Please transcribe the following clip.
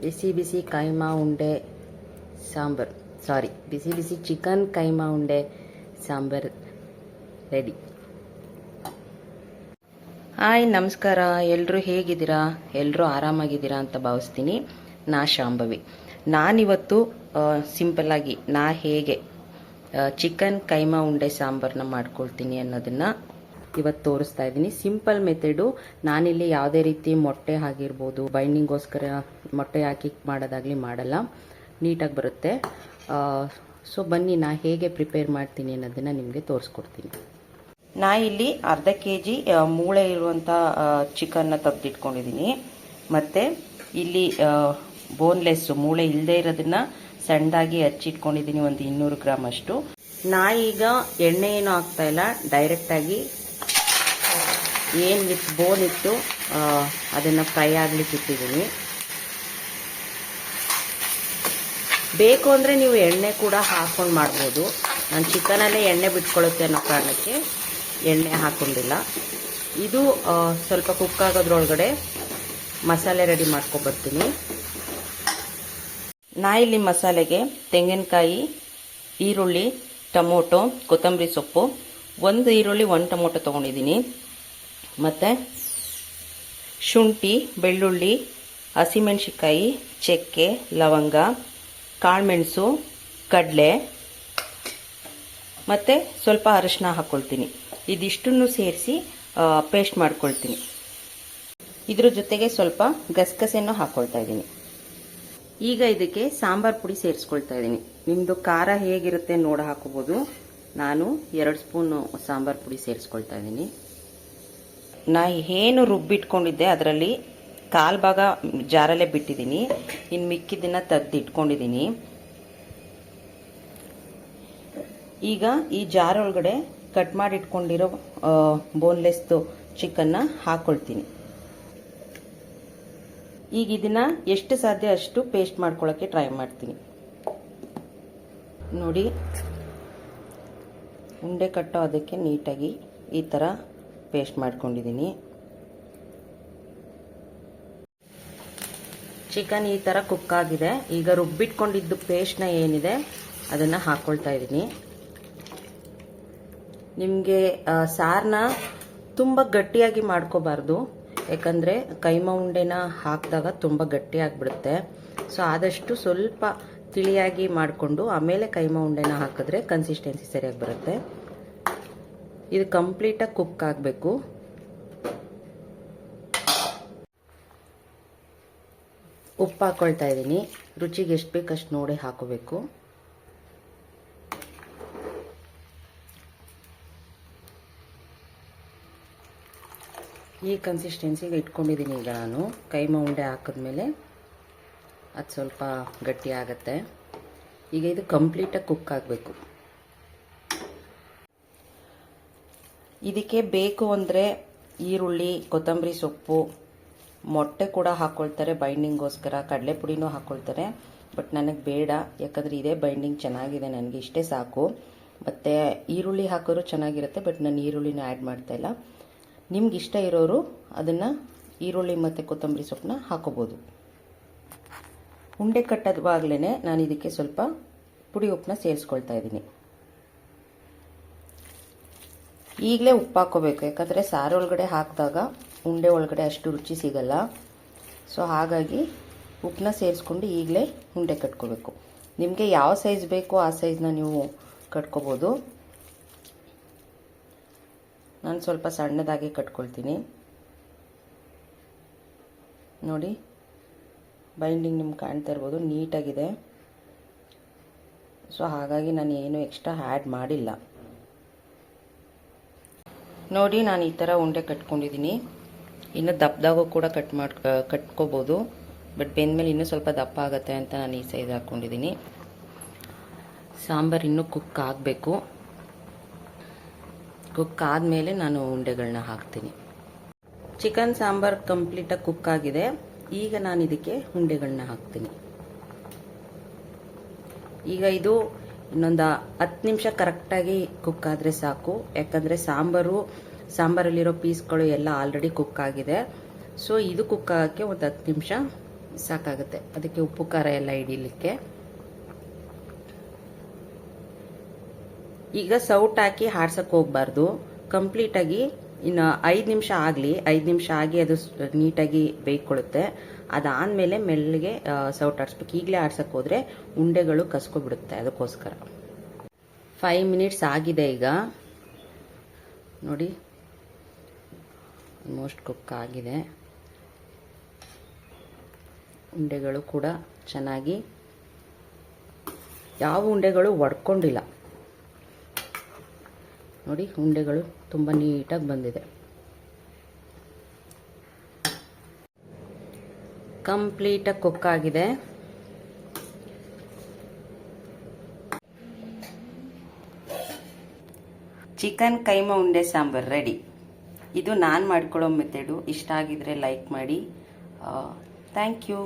ಬಿಸಿ ಬಿಸಿ ಕೈಮಾ ಉಂಡೆ ಸಾಂಬಾರ್, ಸಾರಿ, ಬಿಸಿ ಬಿಸಿ ಚಿಕನ್ ಕೈಮಾ ಉಂಡೆ sambar ready. Hi, ನಮಸ್ಕಾರ. ಎಲ್ಲರೂ ಹೇಗಿದ್ದೀರಾ? ಎಲ್ಲರೂ ಆರಾಮಾಗಿದ್ದೀರಾ ಅಂತ ಭಾವಿಸ್ತೀನಿ. ನಾ ಶಾಂಭವಿ. ನಾನಿವತ್ತು ಸಿಂಪಲ್ಲಾಗಿ ಹೇಗೆ ಚಿಕನ್ ಕೈಮಾ ಉಂಡೆ ಸಾಂಬಾರನ್ನ ಮಾಡ್ಕೊಳ್ತೀನಿ ಅನ್ನೋದನ್ನು ಇವತ್ತು ತೋರಿಸ್ತಾ ಇದ್ದೀನಿ. Simple method. ನಾನಿಲ್ಲಿ ಯಾವುದೇ ರೀತಿ ಮೊಟ್ಟೆ ಆಗಿರ್ಬೋದು, ಬೈಂಡಿಂಗೋಸ್ಕರ ಮೊಟ್ಟೆ ಹಾಕಿ ಮಾಡೋದಾಗಲಿ ಮಾಡಲ್ಲ, ನೀಟಾಗಿ ಬರುತ್ತೆ. ಸೊ ಬನ್ನಿ, ಹೇಗೆ ಪ್ರಿಪೇರ್ ಮಾಡ್ತೀನಿ ಅನ್ನೋದನ್ನು ನಿಮಗೆ ತೋರಿಸ್ಕೊಡ್ತೀನಿ. ಇಲ್ಲಿ ಅರ್ಧ kg ಮೂಳೆ ಇರುವಂಥ ಚಿಕನ್ನ ತೆಗೆದಿಟ್ಕೊಂಡಿದ್ದೀನಿ. ಮತ್ತು ಇಲ್ಲಿ ಬೋನ್ಲೆಸ್ಸು ಮೂಳೆ ಇಲ್ಲದೆ ಇರೋದನ್ನ ಸಣ್ಣದಾಗಿ ಹಚ್ಚಿಟ್ಕೊಂಡಿದ್ದೀನಿ, ಒಂದು 200 ಗ್ರಾಮ್ ಅಷ್ಟು. ಈಗ ಎಣ್ಣೆ ಏನು ಹಾಕ್ತಾ ಇಲ್ಲ, ಡೈರೆಕ್ಟಾಗಿ ಏನು ವಿತ್ ಬೋನ್ ಇತ್ತು ಅದನ್ನು ಫ್ರೈ ಆಗ್ಲಿಕ್ಕೆ ಇಟ್ಟಿದ್ದೀನಿ. ಬೇಕು ಅಂದರೆ ನೀವು ಎಣ್ಣೆ ಕೂಡ ಹಾಕ್ಕೊಂಡು ಮಾಡ್ಬೋದು. ನಾನು ಚಿಕನಲ್ಲೇ ಎಣ್ಣೆ ಬಿಟ್ಕೊಳ್ಳುತ್ತೆ ಅನ್ನೋ ಕಾರಣಕ್ಕೆ ಎಣ್ಣೆ ಹಾಕ್ಕೊಂಡಿಲ್ಲ. ಇದು ಸ್ವಲ್ಪ ಕುಕ್ ಆಗೋದ್ರೊಳಗಡೆ ಮಸಾಲೆ ರೆಡಿ ಮಾಡ್ಕೊಬರ್ತೀನಿ. ಇಲ್ಲಿ ಮಸಾಲೆಗೆ ತೆಂಗಿನಕಾಯಿ, ಈರುಳ್ಳಿ, ಟೊಮೊಟೊ, ಕೊತ್ತಂಬರಿ ಸೊಪ್ಪು, 1 ಈರುಳ್ಳಿ 1 ಟೊಮೊಟೊ ತೊಗೊಂಡಿದ್ದೀನಿ. ಮತ್ತು ಶುಂಠಿ, ಬೆಳ್ಳುಳ್ಳಿ, ಹಸಿಮೆಣಸಿಕಾಯಿ, ಚಕ್ಕೆ, ಲವಂಗ, ಕಾಳುಮೆಣಸು, ಕಡಲೆ ಮತ್ತು ಸ್ವಲ್ಪ ಅರಿಶಿನ ಹಾಕ್ಕೊಳ್ತೀನಿ. ಇದಿಷ್ಟನ್ನು ಸೇರಿಸಿ ಪೇಸ್ಟ್ ಮಾಡ್ಕೊಳ್ತೀನಿ. ಇದ್ರ ಜೊತೆಗೆ ಸ್ವಲ್ಪ ಗಸಗಸೆಯನ್ನು ಹಾಕ್ಕೊಳ್ತಾ ಇದ್ದೀನಿ. ಈಗ ಇದಕ್ಕೆ ಸಾಂಬಾರ್ ಪುಡಿ ಸೇರಿಸ್ಕೊಳ್ತಾ ಇದ್ದೀನಿ. ನಿಮ್ಮದು ಖಾರ ಹೇಗಿರುತ್ತೆ ನೋಡಿ ಹಾಕೋಬೋದು. ನಾನು 2 ಸ್ಪೂನು ಸಾಂಬಾರ್ ಪುಡಿ ಸೇರಿಸ್ಕೊಳ್ತಾ ಇದ್ದೀನಿ. ಏನು ರುಬ್ಬಿಟ್ಕೊಂಡಿದ್ದೆ ಅದರಲ್ಲಿ 1/4 ಭಾಗ ಜಾರಲ್ಲೇ ಬಿಟ್ಟಿದ್ದೀನಿ. ಇನ್ನು ಮಿಕ್ಕಿದ್ದನ್ನು ತೆಗೆದಿಟ್ಕೊಂಡಿದ್ದೀನಿ. ಈಗ ಈ ಜಾರ್ ಒಳಗಡೆ ಕಟ್ ಮಾಡಿ ಇಟ್ಕೊಂಡಿರೋ ಬೋನ್ಲೆಸ್ದು ಚಿಕನ್ನ ಹಾಕ್ಕೊಳ್ತೀನಿ. ಈಗ ಇದನ್ನ ಎಷ್ಟು ಸಾಧ್ಯ ಅಷ್ಟು ಪೇಸ್ಟ್ ಮಾಡ್ಕೊಳ್ಳೋಕ್ಕೆ ಟ್ರೈ ಮಾಡ್ತೀನಿ. ನೋಡಿ, ಉಂಡೆ ಕಟ್ಟೋ ಅದಕ್ಕೆ ನೀಟಾಗಿ ಈ ಥರ ಪೇಸ್ಟ್ ಮಾಡ್ಕೊಂಡಿದ್ದೀನಿ. ಚಿಕನ್ ಈ ಥರ ಕುಕ್ ಆಗಿದೆ. ಈಗ ರುಬ್ಬಿಟ್ಕೊಂಡಿದ್ದು ಪೇಸ್ಟ್ನ ಏನಿದೆ ಅದನ್ನು ಹಾಕ್ಕೊಳ್ತಾ ಇದ್ದೀನಿ. ನಿಮಗೆ ಸಾರನ್ನ ತುಂಬ ಗಟ್ಟಿಯಾಗಿ ಮಾಡ್ಕೋಬಾರ್ದು, ಯಾಕಂದರೆ ಕೈಮಾ ಉಂಡೆನ ಹಾಕಿದಾಗ ತುಂಬ ಗಟ್ಟಿಯಾಗಿಬಿಡುತ್ತೆ. ಸೊ ಆದಷ್ಟು ಸ್ವಲ್ಪ ತಿಳಿಯಾಗಿ ಮಾಡಿಕೊಂಡು ಆಮೇಲೆ ಕೈಮಾ ಉಂಡೆನ ಹಾಕಿದ್ರೆ ಕನ್ಸಿಸ್ಟೆನ್ಸಿ ಸರಿಯಾಗಿ ಬರುತ್ತೆ. ಇದು ಕಂಪ್ಲೀಟಾಗಿ ಕುಕ್ ಆಗಬೇಕು. ಉಪ್ಪು ಹಾಕ್ಕೊಳ್ತಾ ಇದ್ದೀನಿ. ರುಚಿಗೆ ಎಷ್ಟು ಬೇಕು ಅಷ್ಟು ನೋಡಿ ಹಾಕೋಬೇಕು. ಈ ಕನ್ಸಿಸ್ಟೆನ್ಸಿಗೆ ಇಟ್ಕೊಂಡಿದ್ದೀನಿ. ಈಗ ನಾನು ಕೈಮಾ ಉಂಡೆ ಹಾಕಿದ್ಮೇಲೆ ಅದು ಸ್ವಲ್ಪ ಗಟ್ಟಿ ಆಗುತ್ತೆ. ಈಗ ಇದು ಕಂಪ್ಲೀಟಾಗಿ ಕುಕ್ ಆಗಬೇಕು. ಇದಕ್ಕೆ ಬೇಕು ಅಂದರೆ ಈರುಳ್ಳಿ, ಕೊತ್ತಂಬರಿ ಸೊಪ್ಪು, ಮೊಟ್ಟೆ ಕೂಡ ಹಾಕ್ಕೊಳ್ತಾರೆ ಬೈಂಡಿಂಗೋಸ್ಕರ, ಕಡಲೆ ಪುಡಿನೂ ಹಾಕ್ಕೊಳ್ತಾರೆ. ಬಟ್ ನನಗೆ ಬೇಡ, ಯಾಕಂದರೆ ಇದೇ ಬೈಂಡಿಂಗ್ ಚೆನ್ನಾಗಿದೆ, ನನಗೆ ಇಷ್ಟೇ ಸಾಕು. ಮತ್ತು ಈರುಳ್ಳಿ ಹಾಕೋರು ಚೆನ್ನಾಗಿರುತ್ತೆ, ಬಟ್ ನಾನು ಈರುಳ್ಳಿನ ಆ್ಯಡ್ ಮಾಡ್ತಾಯಿಲ್ಲ. ನಿಮ್ಗೆ ಇಷ್ಟ ಇರೋರು ಅದನ್ನು ಈರುಳ್ಳಿ ಮತ್ತು ಕೊತ್ತಂಬರಿ ಸೊಪ್ಪನ್ನ ಹಾಕೋಬೋದು. ಉಂಡೆ ಕಟ್ಟೋದ್ವಾಗಲೇ ನಾನು ಇದಕ್ಕೆ ಸ್ವಲ್ಪ ಪುಡಿ ಉಪ್ಪನ್ನ ಸೇರಿಸ್ಕೊಳ್ತಾ ಇದ್ದೀನಿ. ಈಗಲೇ ಉಪ್ಪು ಹಾಕೋಬೇಕು, ಯಾಕಂದರೆ ಸಾರೊಳಗಡೆ ಹಾಕಿದಾಗ ಉಂಡೆ ಒಳಗಡೆ ಅಷ್ಟು ರುಚಿ ಸಿಗಲ್ಲ. ಸೊ ಹಾಗಾಗಿ ಉಪ್ಪನ್ನ ಸೇರಿಸ್ಕೊಂಡು ಈಗಲೇ ಉಂಡೆ ಕಟ್ಕೋಬೇಕು. ನಿಮಗೆ ಯಾವ ಸೈಜ್ ಬೇಕೋ ಆ ಸೈಜ್ನ ನೀವು ಕಟ್ಕೋಬೋದು. ನಾನು ಸ್ವಲ್ಪ ಸಣ್ಣದಾಗಿ ಕಟ್ಕೊಳ್ತೀನಿ. ನೋಡಿ, ಬೈಂಡಿಂಗ್ ನಿಮ್ಗೆ ಕಾಣ್ತಾ ಇರ್ಬೋದು, ನೀಟಾಗಿದೆ. ಸೊ ಹಾಗಾಗಿ ನಾನು ಏನು ಎಕ್ಸ್ಟ್ರಾ ಆ್ಯಡ್ ಮಾಡಿಲ್ಲ. ನೋಡಿ, ನಾನು ಈ ಥರ ಉಂಡೆ ಕಟ್ಕೊಂಡಿದ್ದೀನಿ. ಇನ್ನು ದಪ್ಪದಾಗೂ ಕೂಡ ಕಟ್ಕೋಬೋದು, ಬಟ್ ಬೆಂದಮೇಲೆ ಇನ್ನೂ ಸ್ವಲ್ಪ ದಪ್ಪ ಆಗುತ್ತೆ ಅಂತ ನಾನು ಈ ಸೈಜ್ ಹಾಕ್ಕೊಂಡಿದ್ದೀನಿ. ಸಾಂಬಾರು ಇನ್ನೂ ಕುಕ್ ಆಗಬೇಕು. ಕುಕ್ ಆದಮೇಲೆ ನಾನು ಉಂಡೆಗಳನ್ನ ಹಾಕ್ತೀನಿ. ಚಿಕನ್ ಸಾಂಬಾರು ಕಂಪ್ಲೀಟಾಗಿ ಕುಕ್ ಆಗಿದೆ. ಈಗ ನಾನು ಇದಕ್ಕೆ ಉಂಡೆಗಳನ್ನ ಹಾಕ್ತೀನಿ. ಈಗ ಇದು ಇನ್ನೊಂದು 10 ನಿಮಿಷ ಕರೆಕ್ಟಾಗಿ ಕುಕ್ ಆದರೆ ಸಾಕು, ಯಾಕಂದರೆ ಸಾಂಬಾರಲ್ಲಿರೋ ಪೀಸ್ಗಳು ಎಲ್ಲ ಆಲ್ರೆಡಿ ಕುಕ್ ಆಗಿದೆ. ಸೊ ಇದು ಕುಕ್ ಆಗೋಕ್ಕೆ ಒಂದು 10 ನಿಮಿಷ ಸಾಕಾಗುತ್ತೆ. ಅದಕ್ಕೆ ಉಪ್ಪು ಖಾರ ಎಲ್ಲ ಹಿಡಿಲಿಕ್ಕೆ. ಈಗ ಸೌಟ್ ಹಾಕಿ ಹಾರ್ಸಕ್ಕೆ ಹೋಗ್ಬಾರ್ದು. ಕಂಪ್ಲೀಟಾಗಿ ಇನ್ನು 5 ನಿಮಿಷ ಆಗಲಿ. 5 ನಿಮಿಷ ಆಗಿ ಅದು ನೀಟಾಗಿ ಬೇಯ್ಕೊಳ್ಳುತ್ತೆ. ಅದಾದಮೇಲೆ ಮೆಲ್ಲಗೆ ಸೌಟ್ ಆಡಿಸ್ಬೇಕು. ಈಗಲೇ ಆಡ್ಸಕ್ಕೆ ಹೋದರೆ ಉಂಡೆಗಳು ಕಸ್ಕೊಬಿಡುತ್ತೆ. ಅದಕ್ಕೋಸ್ಕರ 5 ಮಿನಿಟ್ಸ್ ಆಗಿದೆ. ಈಗ ನೋಡಿ, ಆಲ್ಮೋಸ್ಟ್ ಕುಕ್ ಆಗಿದೆ. ಉಂಡೆಗಳು ಕೂಡ ಚೆನ್ನಾಗಿ, ಯಾವ ಉಂಡೆಗಳು ಒಡ್ಕೊಂಡಿಲ್ಲ ನೋಡಿ. ಉಂಡೆಗಳು ತುಂಬ ನೀಟಾಗಿ ಬಂದಿದೆ. ಕಂಪ್ಲೀಟಾಗಿ ಕುಕ್ ಆಗಿದೆ. ಚಿಕನ್ ಕೈಮಾ ಉಂಡೆ ಸಾಂಬಾರ್ ರೆಡಿ. ಇದು ನಾನು ಮಾಡ್ಕೊಳ್ಳೋ ಮೆಥಡು. ಇಷ್ಟ ಆಗಿದ್ರೆ ಲೈಕ್ ಮಾಡಿ. Thank you.